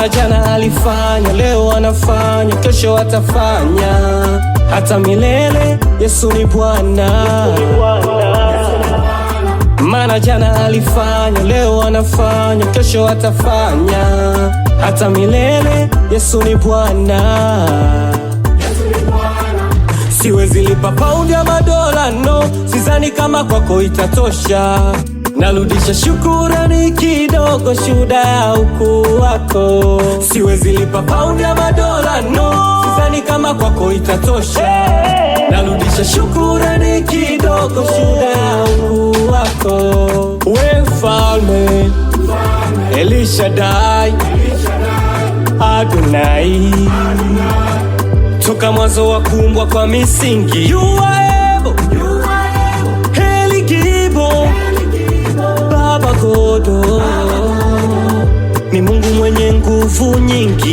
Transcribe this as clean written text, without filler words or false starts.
Maana jana alifanya, leo anafanya, kesho atafanya, hata milele. Yesu ni Bwana. Maana jana alifanya, leo anafanya, kesho atafanya, hata milele. Yesu ni Bwana. Siwezi lipa paundi ya madola, no, sidhani kama kwako itatosha. Narudisha shukurani kidogo, shuhuda ya ukuu wako. Siwezi lipa paundi ya madola, no, sidhani kama kwako itatosha. Narudisha shukurani kidogo, shuhuda ya ukuu wako. We mfalme, El Shaddai, Adonai, toka mwanzo wa kuumbwa kwa misingi. You are able, Heli Gibo, Baba Godo, ni Mungu mwenye nguvu nyingi.